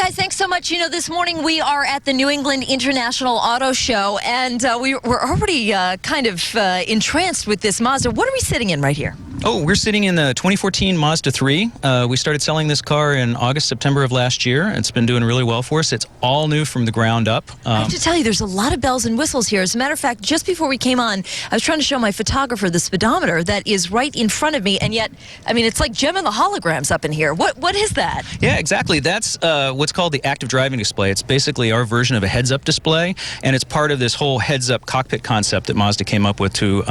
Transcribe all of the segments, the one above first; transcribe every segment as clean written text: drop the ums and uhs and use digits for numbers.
guys, thanks so much. You know, this morning we are at the New England International Auto Show, and we're already kind of entranced with this Mazda. What are we sitting in right here? Oh, we're sitting in the 2014 Mazda 3. We started selling this car in August, September of last year. It's been doing really well for us. It's all new from the ground up. I have to tell you, there's a lot of bells and whistles here. As a matter of fact, just before we came on, I was trying to show my photographer the speedometer that is right in front of me, and yet, I mean, it's like Gem and the holograms up in here. What is that? Yeah, exactly. That's what's called the active driving display. It's basically our version of a heads-up display, and it's part of this whole heads-up cockpit concept that Mazda came up with to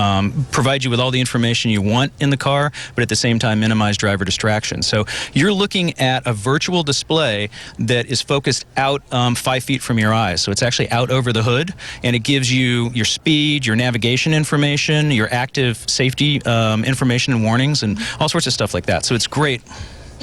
provide you with all the information you want in the car, but at the same time minimize driver distraction. So you're looking at a virtual display that is focused out 5 feet from your eyes. So it's actually out over the hood, and it gives you your speed, your navigation information, your active safety information and warnings, and all sorts of stuff like that. So it's great.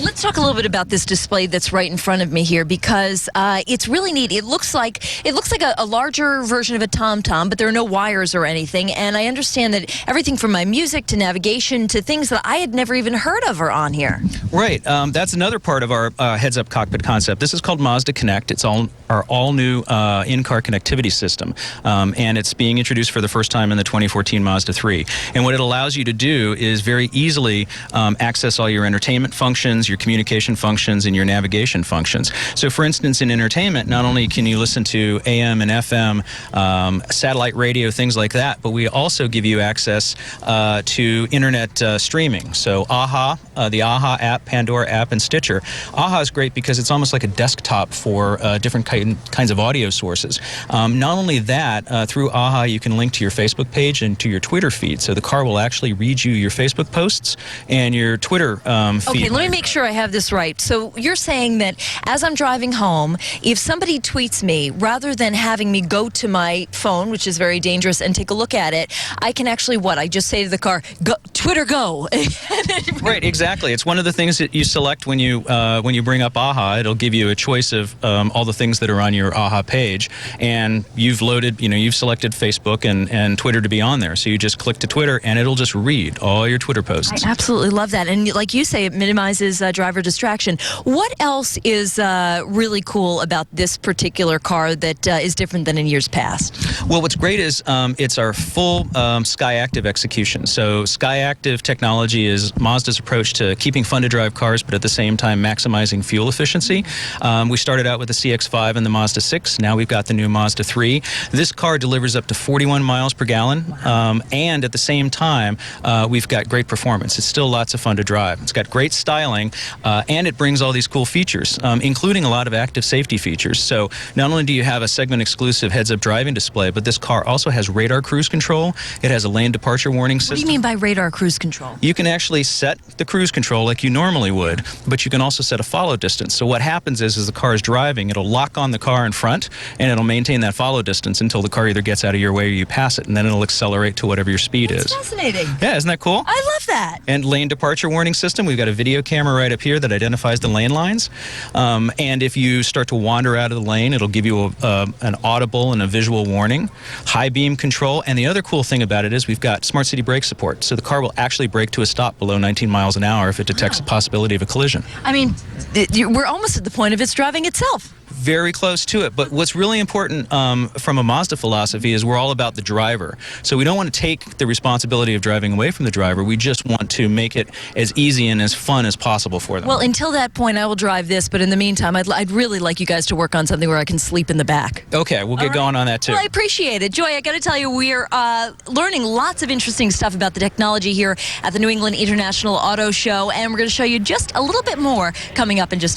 Let's talk a little bit about this display that's right in front of me here, because it's really neat. It looks like a larger version of a TomTom, but there are no wires or anything. And I understand that everything from my music to navigation to things that I had never even heard of are on here. Right. That's another part of our heads-up cockpit concept. This is called Mazda Connect. It's our all-new in-car connectivity system, and it's being introduced for the first time in the 2014 Mazda 3. And what it allows you to do is very easily access all your entertainment functions, your communication functions, and your navigation functions. So for instance, in entertainment, not only can you listen to AM and FM, satellite radio, things like that, but we also give you access to internet streaming. So AHA, the AHA app, Pandora app, and Stitcher. AHA is great because it's almost like a desktop for different kinds of audio sources. Not only that, through AHA you can link to your Facebook page and to your Twitter feed. So the car will actually read you your Facebook posts and your Twitter feed. Okay, let me make sure I have this right. So you're saying that as I'm driving home, if somebody tweets me, rather than having me go to my phone, which is very dangerous, and take a look at it, I can actually I just say to the car, go, Twitter, go. Right, exactly. It's one of the things that you select when you bring up AHA. It'll give you a choice of all the things that are on your AHA page, and you've selected Facebook and Twitter to be on there. So you just click to Twitter, and it'll just read all your Twitter posts. I absolutely love that. And like you say, it minimizes driver distraction. What else is really cool about this particular car that is different than in years past? Well, what's great is it's our full SkyActiv execution. So SkyActiv technology is Mazda's approach to keeping fun-to-drive cars, but at the same time maximizing fuel efficiency. We started out with the CX-5 and the Mazda 6. Now we've got the new Mazda 3. This car delivers up to 41 miles per gallon, and at the same time, we've got great performance. It's still lots of fun to drive. It's got great styling, and it brings all these cool features, including a lot of active safety features. So not only do you have a segment-exclusive heads-up driving display, but this car also has radar cruise control. It has a lane departure warning system. What do you mean by radar cruise control? You can actually set the cruise control like you normally would, but you can also set a follow distance. So what happens is, as the car is driving, it'll lock on the car in front, and it'll maintain that follow distance until the car either gets out of your way or you pass it, and then it'll accelerate to whatever your speed is. That's fascinating. Yeah, isn't that cool? I love that. And lane departure warning system. We've got a video camera right up here that identifies the lane lines. And if you start to wander out of the lane, it'll give you an audible and a visual warning. High beam control. And the other cool thing about it is we've got smart city brake support. So the car will actually brake to a stop below 19 miles an hour if it detects a possibility of a collision. I mean, we're almost at the point of it's driving itself. Very close to it. But what's really important from a Mazda philosophy is we're all about the driver. So we don't want to take the responsibility of driving away from the driver. We just want to make it as easy and as fun as possible for them. Well, until that point, I will drive this. But in the meantime, I'd really like you guys to work on something where I can sleep in the back. Okay, we'll get going on that too. Well, I appreciate it. Joy, I got to tell you, we're learning lots of interesting stuff about the technology here at the New England International Auto Show. And we're going to show you just a little bit more coming up in just